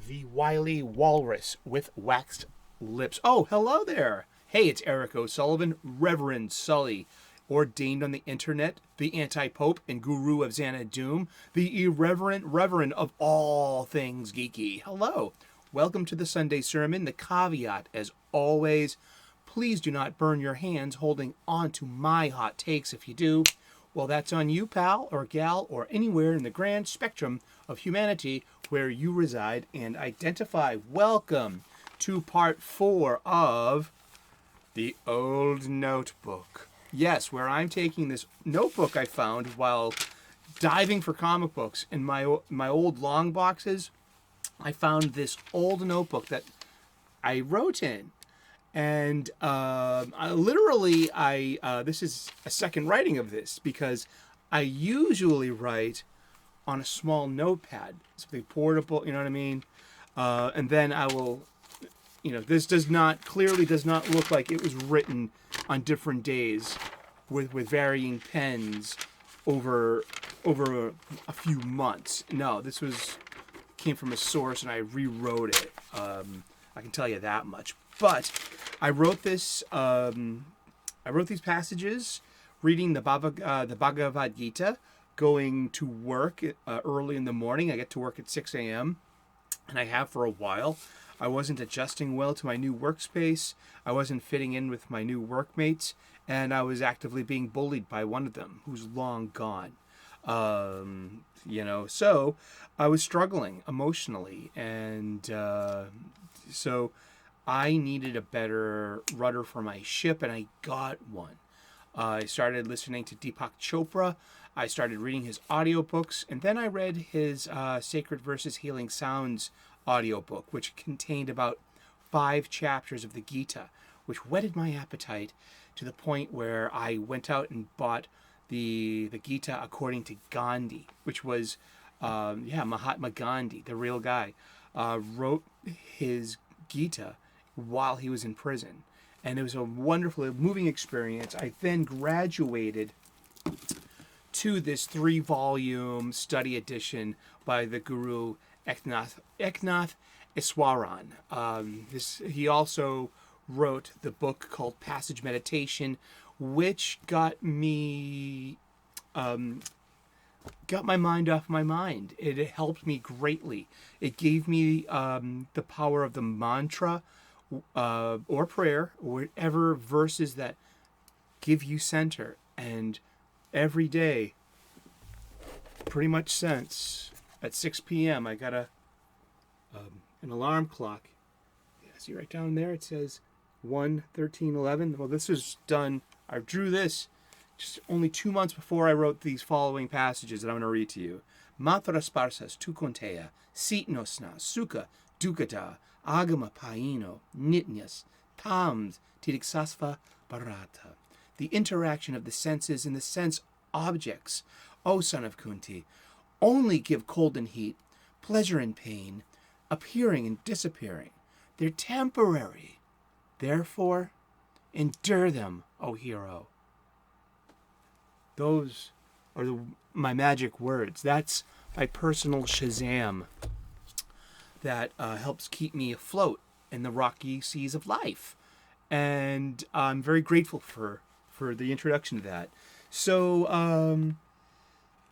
the wily walrus with waxed lips. Oh, hello there. Hey, it's Eric O'Sullivan, Reverend Sully, ordained on the internet, the anti-pope and guru of Xanadu, the irreverent reverend of all things geeky. Hello. Welcome to the Sunday sermon. The caveat, as always, please do not burn your hands holding on to my hot takes. If you do, well, that's on you, pal or gal, or anywhere in the grand spectrum of humanity where you reside and identify. Welcome to part 4 of The Old Notebook. Yes, where I'm taking this notebook I found while diving for comic books in my old long boxes. I found this old notebook that I wrote in. And this is a second writing of this because I usually write on a small notepad, something portable, you know what I mean? And then I will, this clearly does not look like it was written on different days with varying pens over a few months. No, this came from a source and I rewrote it. I can tell you that much. But I wrote this. I wrote these passages, reading the Bhagavad Gita, going to work early in the morning. I get to work at 6 a.m. and I have for a while. I wasn't adjusting well to my new workspace. I wasn't fitting in with my new workmates, and I was actively being bullied by one of them, who's long gone. So I was struggling emotionally, and so I needed a better rudder for my ship, and I got one. I started listening to Deepak Chopra. I started reading his audiobooks, and then I read his Sacred Verses Healing Sounds audiobook, which contained about 5 chapters of the Gita, which whetted my appetite to the point where I went out and bought the Gita according to Gandhi, which was, Mahatma Gandhi, the real guy, wrote his Gita while he was in prison. And it was a wonderful, moving experience. I then graduated to this 3-volume study edition by the guru Eknath Iswaran. He also wrote the book called Passage Meditation, which got my mind off my mind. It helped me greatly. It gave me the power of the mantra or prayer, or whatever verses that give you center. And every day, pretty much since at 6 p.m., I got an alarm clock. Yeah, see right down there, it says 1:13:11. Well, this is done. I drew this just only 2 months before I wrote these following passages that I'm going to read to you. Matra sparsas tu konteya, sitnosna, sukha, dukata, agama paino, nitnyas, tams, tiriksasva bharata. The interaction of the senses and the sense objects, O son of Kunti, only give cold and heat, pleasure and pain, appearing and disappearing. They're temporary. Therefore, endure them, O hero. Those are my magic words. That's my personal Shazam that helps keep me afloat in the rocky seas of life. And I'm very grateful for the introduction to that. So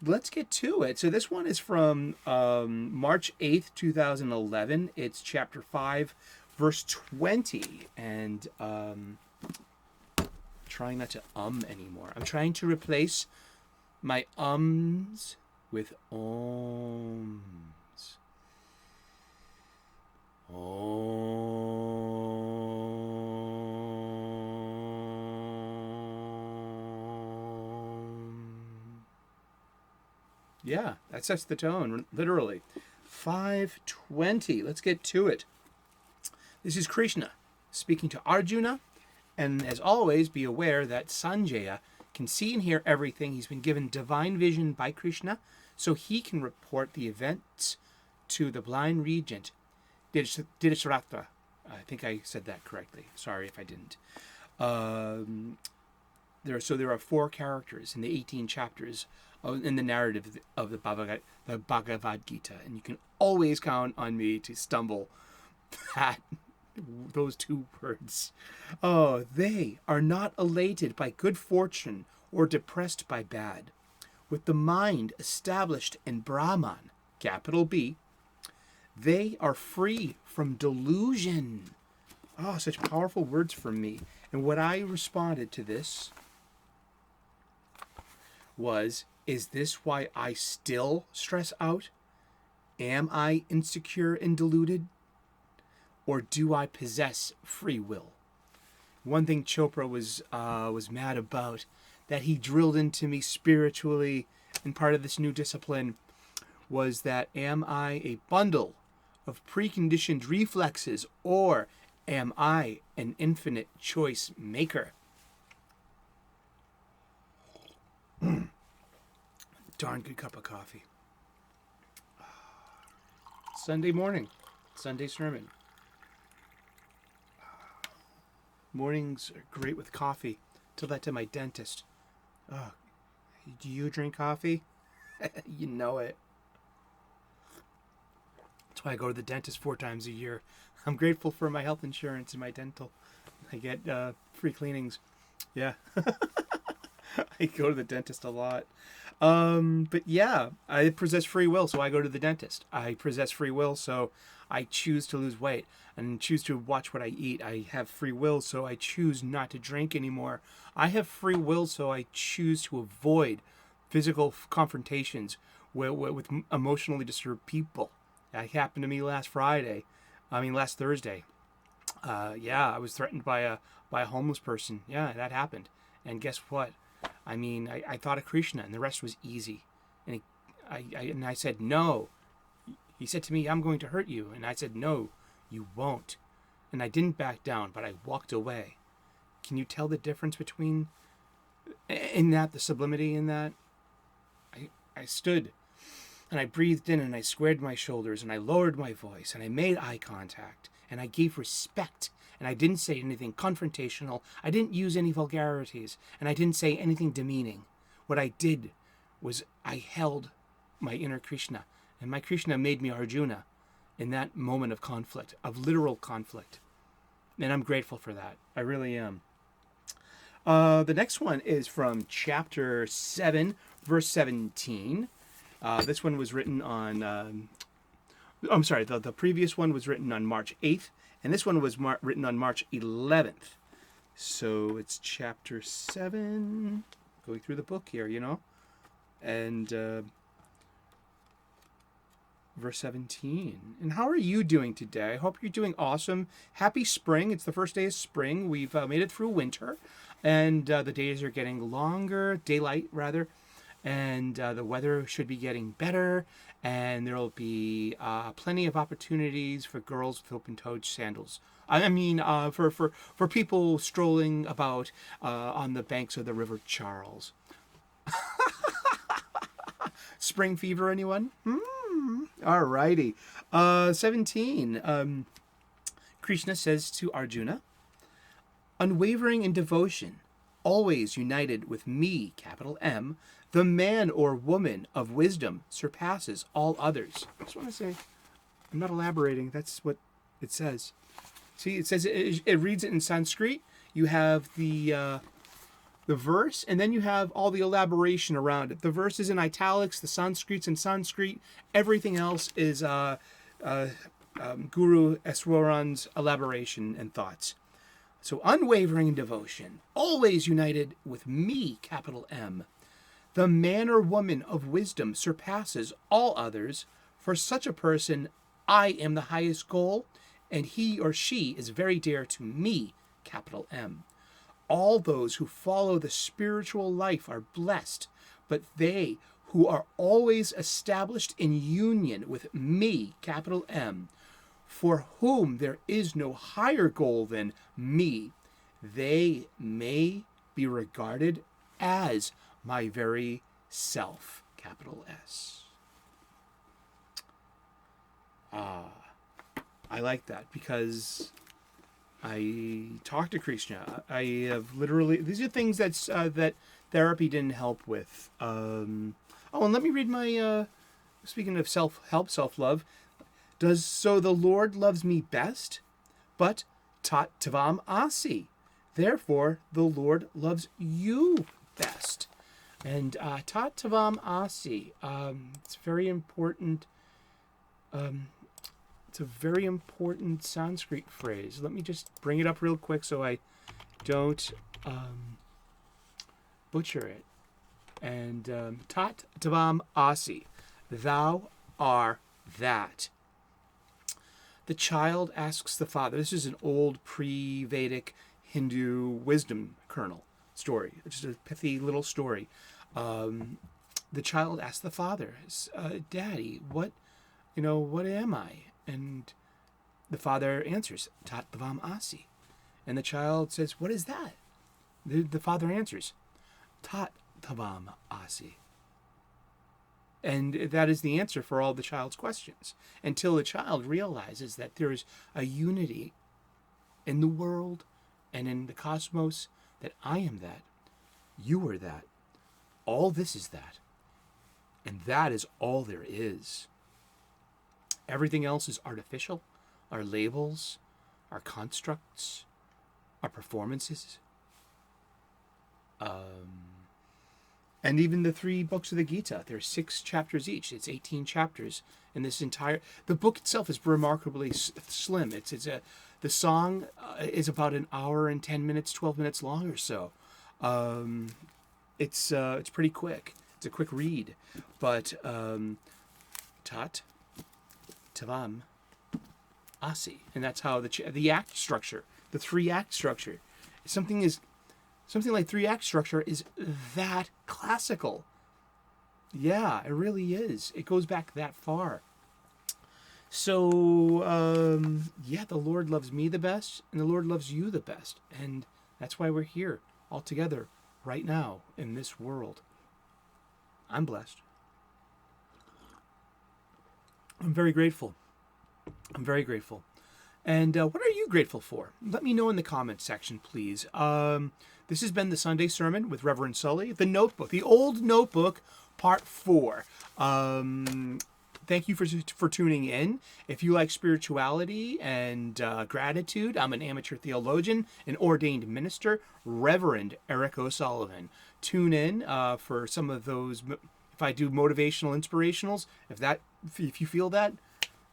let's get to it. So this one is from March 8th, 2011. It's chapter 5, verse 20. And trying not to anymore. I'm trying to replace my ums with oms. Yeah, that sets the tone, literally. 5:20. Let's get to it. This is Krishna speaking to Arjuna. And as always, be aware that Sanjaya can see and hear everything. He's been given divine vision by Krishna, so he can report the events to the blind regent, Dhritarashtra. I think I said that correctly. Sorry if I didn't. There are 4 characters in the 18 chapters in the narrative of the Bhagavad Gita, and you can always count on me to stumble that those two words. Oh, they are not elated by good fortune or depressed by bad. With the mind established in Brahman, capital B, they are free from delusion. Oh, such powerful words from me. And what I responded to this was, is this why I still stress out? Am I insecure and deluded? Or do I possess free will? One thing Chopra was mad about, that he drilled into me spiritually and part of this new discipline, was that am I a bundle of preconditioned reflexes, or am I an infinite choice maker? Darn good cup of coffee. Sunday morning, Sunday sermon. Mornings are great with coffee. Tell that to my dentist. Oh, do you drink coffee? You know it. That's why I go to the dentist 4 times a year. I'm grateful for my health insurance and my dental. I get free cleanings. Yeah. I go to the dentist a lot. But yeah, I possess free will, so I go to the dentist. I possess free will, so I choose to lose weight and choose to watch what I eat. I have free will, so I choose not to drink anymore. I have free will, so I choose to avoid physical confrontations with emotionally disturbed people. That happened to me last Thursday. Yeah, I was threatened by a homeless person. Yeah, that happened. And guess what? I thought of Krishna, and the rest was easy. And I said, no. He said to me, I'm going to hurt you. And I said, no, you won't. And I didn't back down, but I walked away. Can you tell the difference between, the sublimity in that? I stood, and I breathed in, and I squared my shoulders, and I lowered my voice, and I made eye contact, and I gave respect. And I didn't say anything confrontational. I didn't use any vulgarities. And I didn't say anything demeaning. What I did was I held my inner Krishna. And my Krishna made me Arjuna in that moment of conflict, of literal conflict. And I'm grateful for that. I really am. The next one is from chapter 7, verse 17. This one was written on... I'm sorry, the previous one was written on March 8th. And this one was written on March 11th. So it's chapter 7, going through the book here, and verse 17. And how are you doing today? I hope you're doing awesome. Happy spring. It's the first day of spring. We've made it through winter, and the days are getting longer, daylight rather, and the weather should be getting better. And there will be plenty of opportunities for girls with open-toed sandals. For people strolling about on the banks of the River Charles. Spring fever, anyone? All righty. 17. Krishna says to Arjuna, unwavering in devotion, always united with me, capital M, the man or woman of wisdom surpasses all others. I just want to say, I'm not elaborating. That's what it says. See, it says it reads it in Sanskrit. You have the verse, and then you have all the elaboration around it. The verse is in italics. The Sanskrit's in Sanskrit. Everything else is Guru Eswaran's elaboration and thoughts. So unwavering in devotion, always united with me, capital M. The man or woman of wisdom surpasses all others. For such a person, I am the highest goal, and he or she is very dear to me, capital M. All those who follow the spiritual life are blessed, but they who are always established in union with me, capital M, for whom there is no higher goal than me, they may be regarded as my very self, capital S. I like that because I talk to Krishna. I have literally, these are things that therapy didn't help with. Oh, and let me read my, speaking of self-help, self-love. So the Lord loves me best, but tat tavam asi. Therefore, the Lord loves you best. And tat tavam asi. It's very important. It's a very important Sanskrit phrase. Let me just bring it up real quick so I don't butcher it. And tat tavam asi. Thou are that. The child asks the father. This is an old pre-Vedic Hindu wisdom kernel story. It's just a pithy little story. The child asks the father, "Daddy, what am I?" And the father answers, "Tat tavam asi." And the child says, "What is that?" The father answers, "Tat tavam asi." And that is the answer for all the child's questions, until the child realizes that there is a unity in the world and in the cosmos, that I am that, you are that, all this is that, and that is all there is. Everything else is artificial, our labels, our constructs, our performances. And even the 3 books of the Gita, there's 6 chapters each. It's 18 chapters, and the book itself is remarkably slim. The song is about an hour and 10 minutes, 12 minutes long or so. It's pretty quick. It's a quick read, but tat tavam asi, and that's how the act structure, the 3-act structure, something like 3-act structure is that classical. Yeah, it really is. It goes back that far. So, the Lord loves me the best, and the Lord loves you the best. And that's why we're here all together right now in this world. I'm blessed. I'm very grateful. And what are you grateful for? Let me know in the comments section, please. This has been the Sunday Sermon with Reverend Sully, the Notebook, the old Notebook, Part 4. Thank you for tuning in. If you like spirituality and gratitude, I'm an amateur theologian, an ordained minister, Reverend Eric O'Sullivan. Tune in for some of those. If I do motivational inspirationals, if you feel that,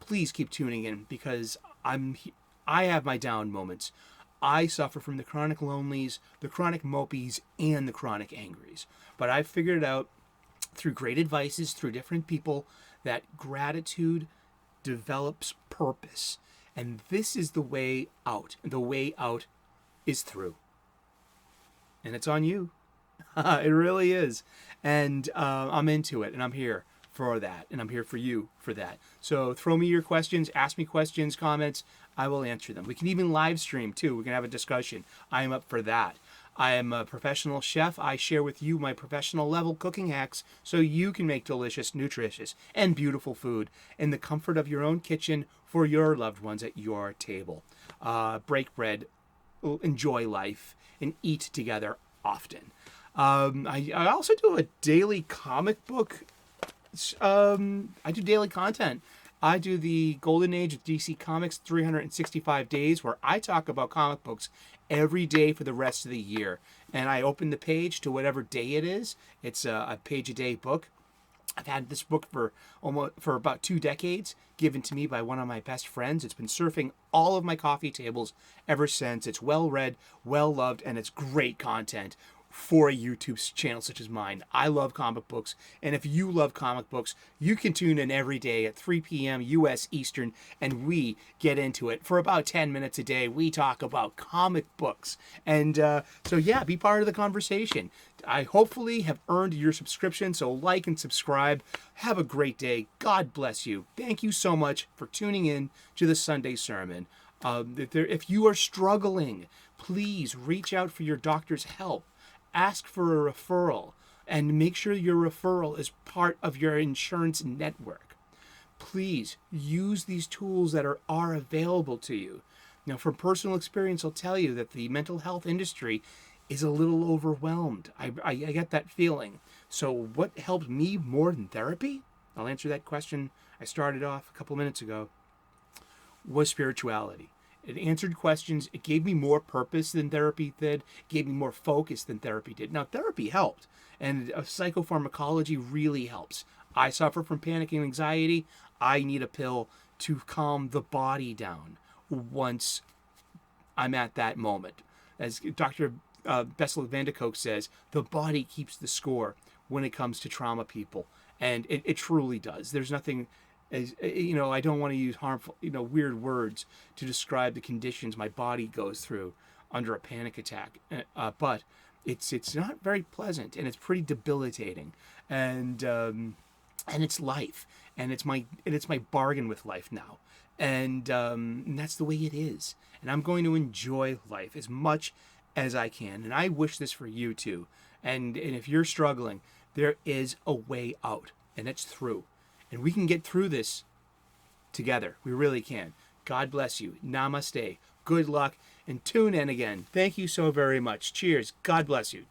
please keep tuning in, because I have my down moments. I suffer from the chronic lonelies, the chronic mopies, and the chronic angries. But I've figured out through great advices, through different people, that gratitude develops purpose. And this is the way out. The way out is through. And it's on you. It really is. And I'm into it, and I'm here for that, and I'm here for you for that. So throw me your questions, ask me questions, comments. I will answer them. We can even live stream too. We can have a discussion. I am up for that. I am a professional chef. I share with you my professional level cooking hacks so you can make delicious, nutritious, and beautiful food in the comfort of your own kitchen for your loved ones at your table. Break bread, enjoy life, and eat together often. I also do a daily comic book. I do daily content. I do the Golden Age of DC Comics 365 days, where I talk about comic books every day for the rest of the year. And I open the page to whatever day it is. It's a page-a-day book. I've had this book for about 2 decades, given to me by one of my best friends. It's been surfing all of my coffee tables ever since. It's well read, well loved, and it's great content for a YouTube channel such as mine. I love comic books, and if you love comic books, you can tune in every day at 3 p.m. U.S. Eastern, and we get into it for about 10 minutes a day. We talk about comic books, and be part of the conversation. I hopefully have earned your subscription, so like and subscribe. Have a great day. God bless you. Thank you so much for tuning in to the Sunday Sermon. If you are struggling, please reach out for your doctor's help. Ask for a referral, and make sure your referral is part of your insurance network. Please use these tools that are available to you. Now, from personal experience, I'll tell you that the mental health industry is a little overwhelmed. I get that feeling. So what helped me more than therapy? I'll answer that question I started off a couple minutes ago, was spirituality. It answered questions. It gave me more purpose than therapy did. It gave me more focus than therapy did. Now, therapy helped, and psychopharmacology really helps. I suffer from panic and anxiety. I need a pill to calm the body down once I'm at that moment. As Dr. Bessel van der Kolk says, the body keeps the score when it comes to trauma people. And it truly does. There's nothing, as I don't want to use harmful, weird words to describe the conditions my body goes through under a panic attack. But it's not very pleasant, and it's pretty debilitating. And it's life, and it's my bargain with life now. And that's the way it is. And I'm going to enjoy life as much as I can. And I wish this for you too. And if you're struggling, there is a way out, and it's through. And we can get through this together. We really can. God bless you. Namaste. Good luck. And tune in again. Thank you so very much. Cheers. God bless you.